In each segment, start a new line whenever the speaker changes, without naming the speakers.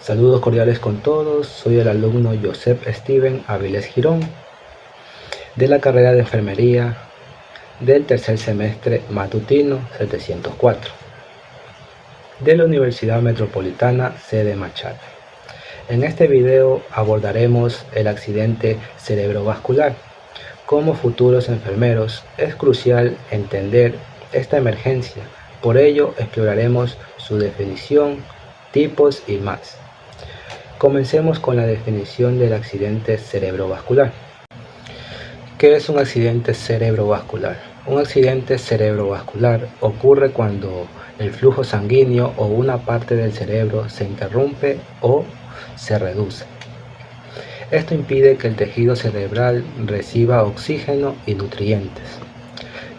Saludos cordiales con todos, soy el alumno Joseph Steven Avilés Girón de la carrera de enfermería del tercer semestre matutino 704 de la Universidad Metropolitana sede Machala. En este video abordaremos el accidente cerebrovascular. Como futuros enfermeros es crucial entender esta emergencia, por ello exploraremos su definición, tipos y más. Comencemos con la definición del accidente cerebrovascular. ¿Qué es un accidente cerebrovascular? Un accidente cerebrovascular ocurre cuando el flujo sanguíneo o una parte del cerebro se interrumpe o se reduce. Esto impide que el tejido cerebral reciba oxígeno y nutrientes.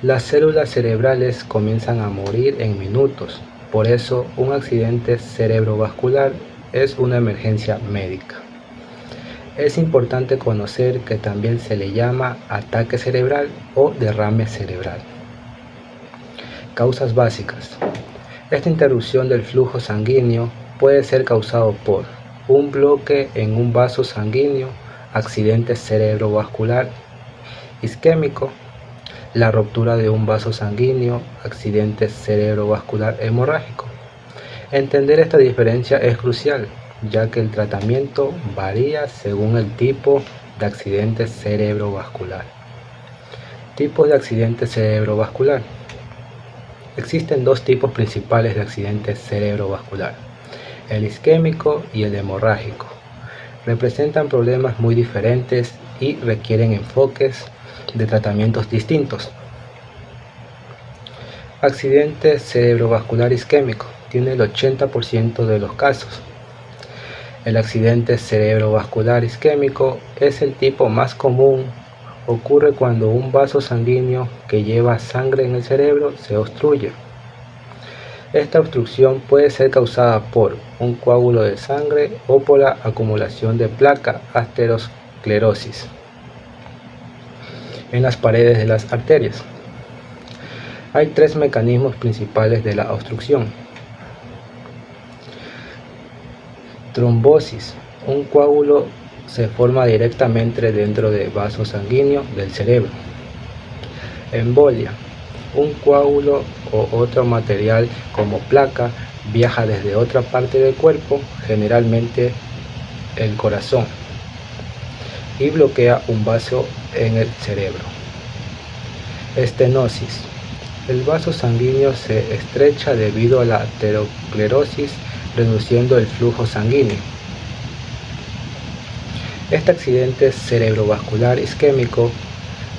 Las células cerebrales comienzan a morir en minutos, por eso un accidente cerebrovascular es una emergencia médica. Es importante conocer que también se le llama ataque cerebral o derrame cerebral. Causas básicas. Esta interrupción del flujo sanguíneo puede ser causado por un bloque en un vaso sanguíneo, accidente cerebrovascular isquémico, la ruptura de un vaso sanguíneo, accidente cerebrovascular hemorrágico. Entender esta diferencia es crucial, ya que el tratamiento varía según el tipo de accidente cerebrovascular. Tipos de accidente cerebrovascular. Existen dos tipos principales de accidente cerebrovascular, el isquémico y el hemorrágico. Representan problemas muy diferentes y requieren enfoques de tratamientos distintos. Accidente cerebrovascular isquémico tiene el 80% de los casos. El accidente cerebrovascular isquémico es el tipo más común. Ocurre cuando un vaso sanguíneo que lleva sangre en el cerebro se obstruye. Esta obstrucción puede ser causada por un coágulo de sangre o por la acumulación de placa, aterosclerosis, en las paredes de las arterias. Hay tres mecanismos principales de la obstrucción. Trombosis. Un coágulo se forma directamente dentro del vaso sanguíneo del cerebro. Embolia. Un coágulo o otro material como placa viaja desde otra parte del cuerpo, generalmente el corazón, y bloquea un vaso en el cerebro. Estenosis. El vaso sanguíneo se estrecha debido a la aterosclerosis, reduciendo el flujo sanguíneo. Este accidente cerebrovascular isquémico,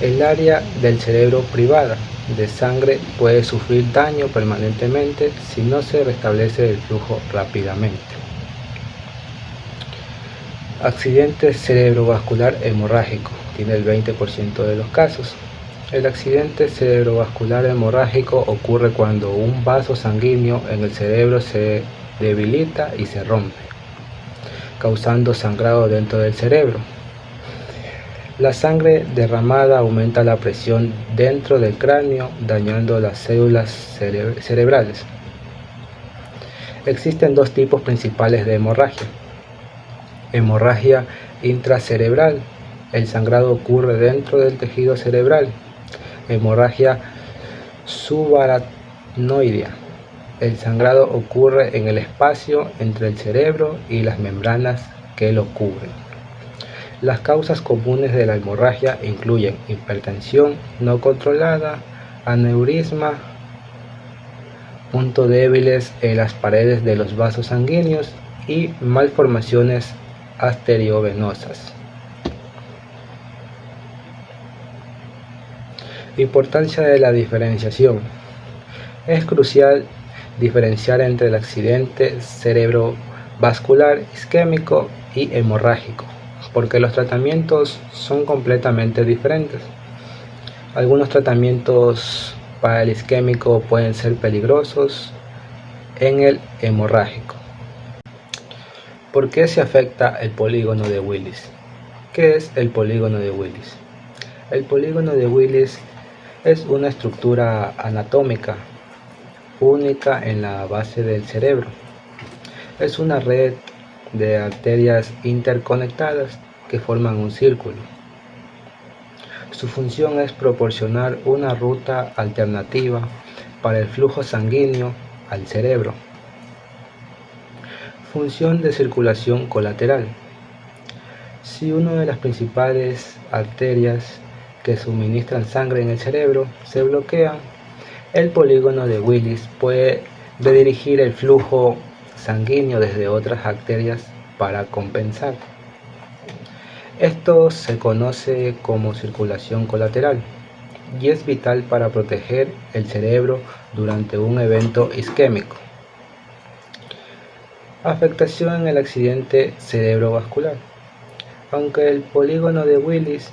el área del cerebro privada de sangre puede sufrir daño permanentemente si no se restablece el flujo rápidamente. Accidente cerebrovascular hemorrágico tiene el 20% de los casos. El accidente cerebrovascular hemorrágico ocurre cuando un vaso sanguíneo en el cerebro se debilita y se rompe, causando sangrado dentro del cerebro. La sangre derramada aumenta la presión dentro del cráneo, dañando las células cerebrales. Existen dos tipos principales de hemorragia. Hemorragia intracerebral. El sangrado ocurre dentro del tejido cerebral. Hemorragia subaracnoidea. El sangrado ocurre en el espacio entre el cerebro y las membranas que lo cubren. Las causas comunes de la hemorragia incluyen hipertensión no controlada, aneurisma, puntos débiles en las paredes de los vasos sanguíneos y malformaciones arteriovenosas. Importancia de la diferenciación. Es crucial diferenciar entre el accidente cerebrovascular isquémico y hemorrágico, porque los tratamientos son completamente diferentes. Algunos tratamientos para el isquémico pueden ser peligrosos en el hemorrágico. ¿Por qué se afecta el polígono de Willis? ¿Qué es el polígono de Willis? El polígono de Willis es una estructura anatómica única en la base del cerebro. Es una red de arterias interconectadas que forman un círculo. Su función es proporcionar una ruta alternativa para el flujo sanguíneo al cerebro. Función de circulación colateral. Si una de las principales arterias que suministran sangre en el cerebro se bloquea, el polígono de Willis puede redirigir el flujo sanguíneo desde otras arterias para compensar. Esto se conoce como circulación colateral y es vital para proteger el cerebro durante un evento isquémico. Afectación en el accidente cerebrovascular. Aunque el polígono de Willis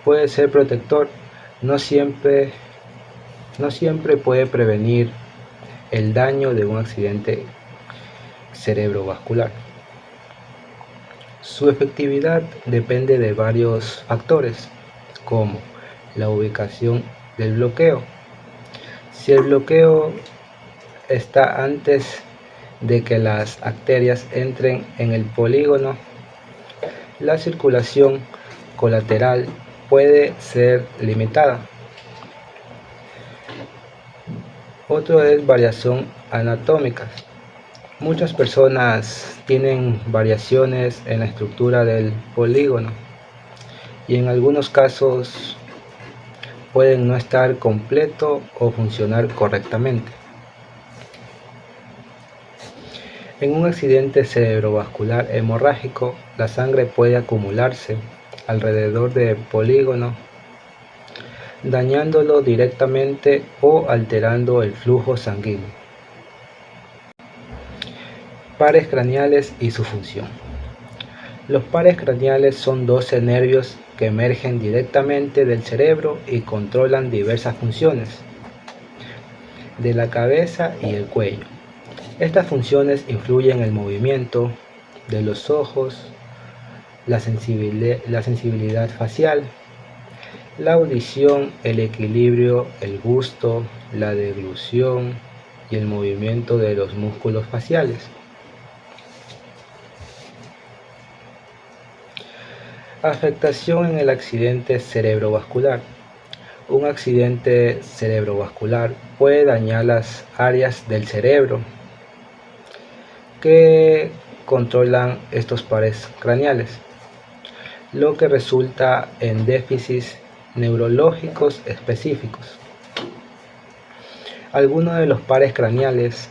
puede ser protector, no siempre puede prevenir el daño de un accidente cerebrovascular. Su efectividad depende de varios factores, como la ubicación del bloqueo. Si el bloqueo está antes de que las arterias entren en el polígono, la circulación colateral puede ser limitada. Otro es variación anatómica. Muchas personas tienen variaciones en la estructura del polígono y en algunos casos pueden no estar completo o funcionar correctamente. En un accidente cerebrovascular hemorrágico, la sangre puede acumularse alrededor del polígono, dañándolo directamente o alterando el flujo sanguíneo. Pares craneales y su función. Los pares craneales son 12 nervios que emergen directamente del cerebro y controlan diversas funciones de la cabeza y el cuello. Estas funciones influyen en el movimiento de los ojos, la sensibilidad facial, la audición, el equilibrio, el gusto, la deglución y el movimiento de los músculos faciales. Afectación en el accidente cerebrovascular. Un accidente cerebrovascular puede dañar las áreas del cerebro que controlan estos pares craneales, lo que resulta en déficits neurológicos específicos. Algunos de los pares craneales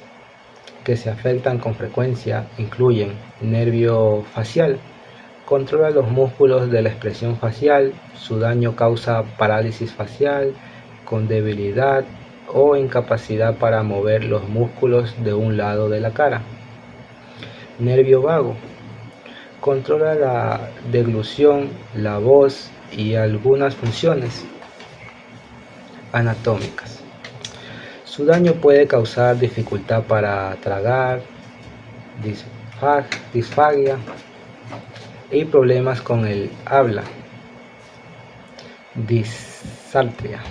que se afectan con frecuencia incluyen nervio facial, controla los músculos de la expresión facial, su daño causa parálisis facial con debilidad o incapacidad para mover los músculos de un lado de la cara. Nervio vago, controla la deglución, la voz y algunas funciones anatómicas. Su daño puede causar dificultad para tragar, disfagia y problemas con el habla, disartria.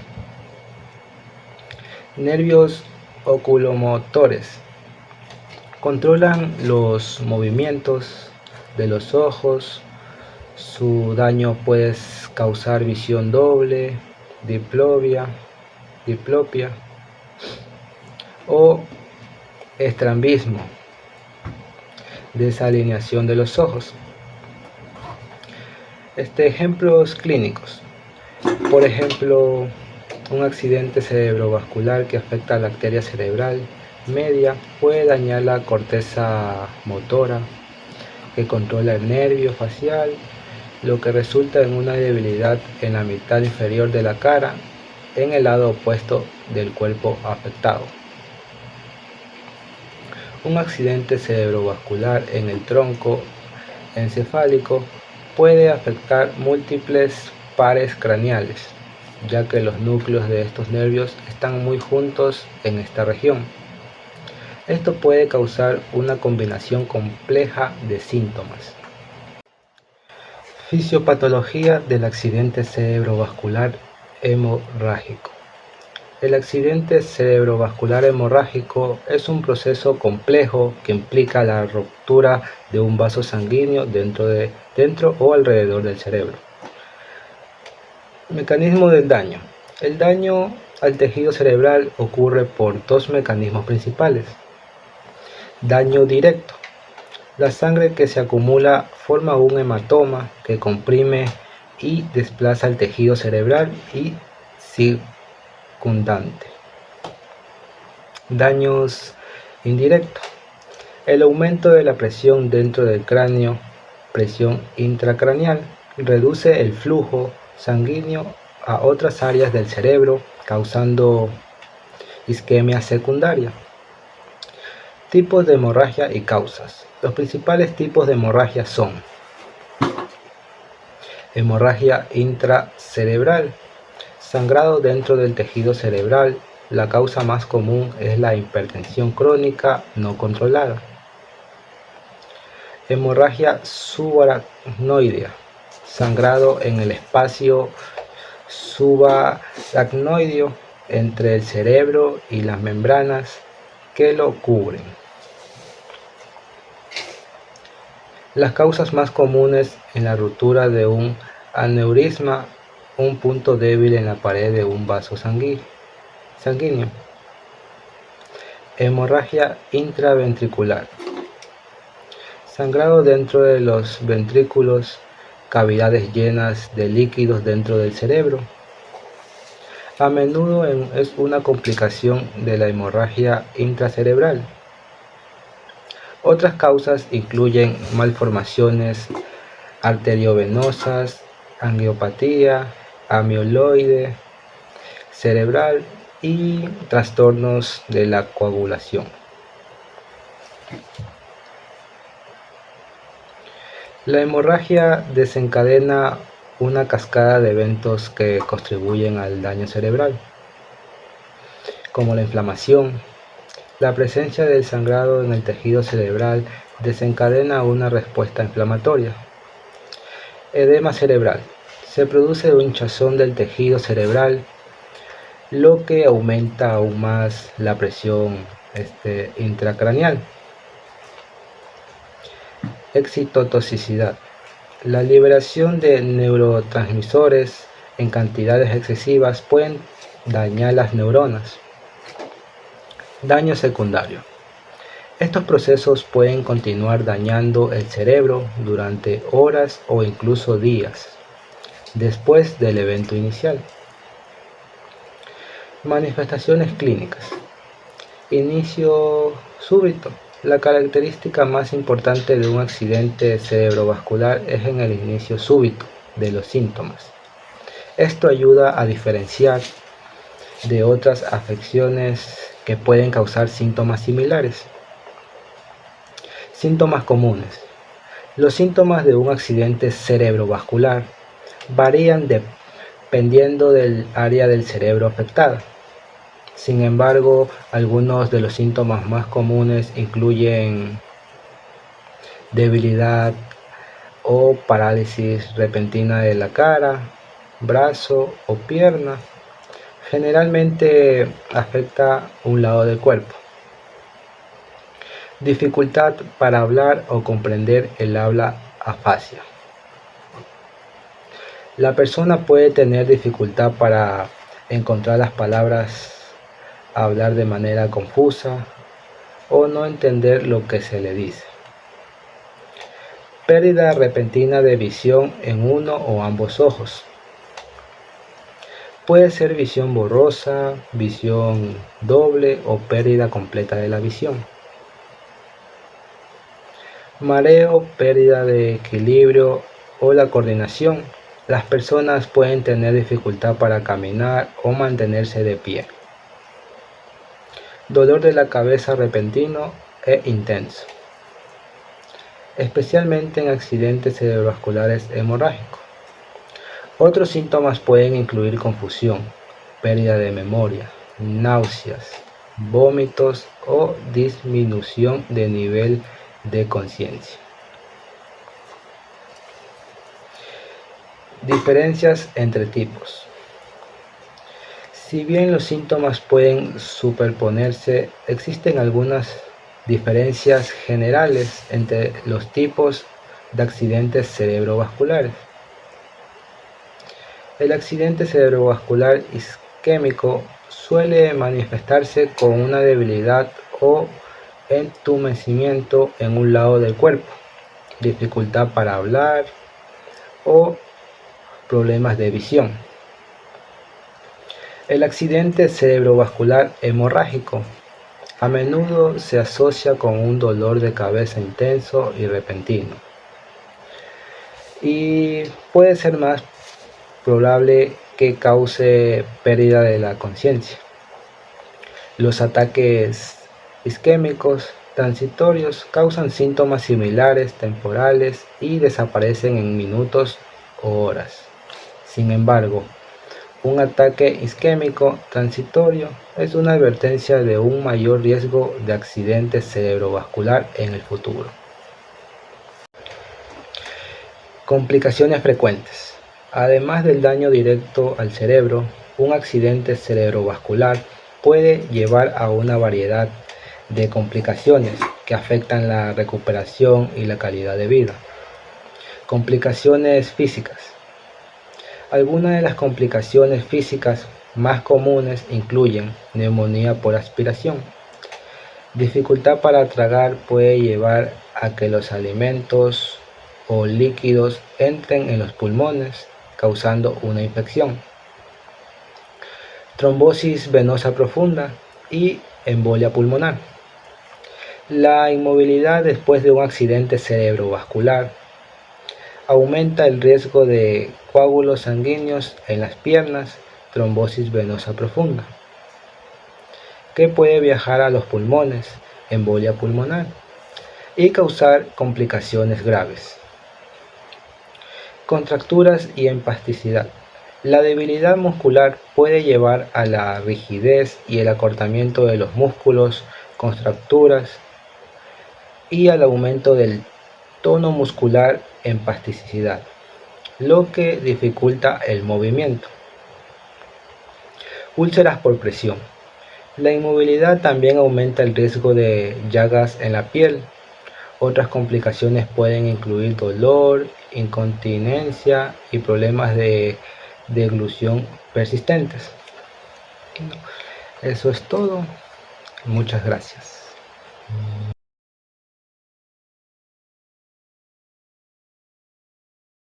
Nervios oculomotores, controlan los movimientos de los ojos. Su daño puede causar visión doble, diplopia o estrabismo, desalineación de los ojos. Ejemplos clínicos. Por ejemplo, un accidente cerebrovascular que afecta a la arteria cerebral media puede dañar la corteza motora que controla el nervio facial, lo que resulta en una debilidad en la mitad inferior de la cara, en el lado opuesto del cuerpo afectado. Un accidente cerebrovascular en el tronco encefálico puede afectar múltiples pares craneales, ya que los núcleos de estos nervios están muy juntos en esta región. Esto puede causar una combinación compleja de síntomas. Fisiopatología del accidente cerebrovascular hemorrágico. El accidente cerebrovascular hemorrágico es un proceso complejo que implica la ruptura de un vaso sanguíneo dentro o alrededor del cerebro. Mecanismo del daño. El daño al tejido cerebral ocurre por dos mecanismos principales. Daño directo. La sangre que se acumula forma un hematoma que comprime y desplaza el tejido cerebral y circundante. Daños indirectos. El aumento de la presión dentro del cráneo, presión intracraneal, reduce el flujo sanguíneo a otras áreas del cerebro, causando isquemia secundaria. Tipos de hemorragia y causas. Los principales tipos de hemorragia son: hemorragia intracerebral, sangrado dentro del tejido cerebral. La causa más común es la hipertensión crónica no controlada. Hemorragia subaracnoidea, sangrado en el espacio subaracnoideo entre el cerebro y las membranas que lo cubren. Las causas más comunes en la ruptura de un aneurisma, un punto débil en la pared de un vaso sanguíneo. Hemorragia intraventricular, sangrado dentro de los ventrículos, cavidades llenas de líquidos dentro del cerebro. A menudo es una complicación de la hemorragia intracerebral. Otras causas incluyen malformaciones arteriovenosas, angiopatía amiloide cerebral y trastornos de la coagulación. La hemorragia desencadena una cascada de eventos que contribuyen al daño cerebral, como la inflamación. La presencia del sangrado en el tejido cerebral desencadena una respuesta inflamatoria. Edema cerebral. Se produce un hinchazón del tejido cerebral, lo que aumenta aún más la presión intracraneal. Excitotoxicidad. La liberación de neurotransmisores en cantidades excesivas pueden dañar las neuronas. Daño secundario. Estos procesos pueden continuar dañando el cerebro durante horas o incluso días después del evento inicial. Manifestaciones clínicas. Inicio súbito. La característica más importante de un accidente cerebrovascular es en el inicio súbito de los síntomas. Esto ayuda a diferenciar de otras afecciones que pueden causar síntomas similares. Síntomas comunes. Los síntomas de un accidente cerebrovascular varían dependiendo del área del cerebro afectada. Sin embargo, algunos de los síntomas más comunes incluyen debilidad o parálisis repentina de la cara, brazo o pierna. Generalmente afecta un lado del cuerpo. Dificultad para hablar o comprender el habla afasia. La persona puede tener dificultad para encontrar las palabras, hablar de manera confusa o no entender lo que se le dice. Pérdida repentina de visión en uno o ambos ojos. Puede ser visión borrosa, visión doble o pérdida completa de la visión. Mareo, pérdida de equilibrio o la coordinación. Las personas pueden tener dificultad para caminar o mantenerse de pie. Dolor de la cabeza repentino e intenso, especialmente en accidentes cerebrovasculares hemorrágicos. Otros síntomas pueden incluir confusión, pérdida de memoria, náuseas, vómitos o disminución de nivel de conciencia. Diferencias entre tipos. Si bien los síntomas pueden superponerse, existen algunas diferencias generales entre los tipos de accidentes cerebrovasculares. El accidente cerebrovascular isquémico suele manifestarse con una debilidad o entumecimiento en un lado del cuerpo, dificultad para hablar o problemas de visión. El accidente cerebrovascular hemorrágico a menudo se asocia con un dolor de cabeza intenso y repentino, y puede ser más probable que cause pérdida de la conciencia. Los ataques isquémicos transitorios causan síntomas similares, temporales, y desaparecen en minutos o horas. Sin embargo, un ataque isquémico transitorio es una advertencia de un mayor riesgo de accidente cerebrovascular en el futuro. Complicaciones frecuentes. Además del daño directo al cerebro, un accidente cerebrovascular puede llevar a una variedad de complicaciones que afectan la recuperación y la calidad de vida. Complicaciones físicas. Algunas de las complicaciones físicas más comunes incluyen neumonía por aspiración. Dificultad para tragar puede llevar a que los alimentos o líquidos entren en los pulmones, causando una infección. Trombosis venosa profunda y embolia pulmonar. La inmovilidad después de un accidente cerebrovascular aumenta el riesgo de coágulos sanguíneos en las piernas, trombosis venosa profunda, que puede viajar a los pulmones, embolia pulmonar, y causar complicaciones graves. Contracturas y espasticidad. La debilidad muscular puede llevar a la rigidez y el acortamiento de los músculos, contracturas, y al aumento del tono muscular en plasticidad, lo que dificulta el movimiento. Úlceras por presión. La inmovilidad también aumenta el riesgo de llagas en la piel. Otras complicaciones pueden incluir dolor, incontinencia y problemas de deglución persistentes. Eso es todo. Muchas gracias.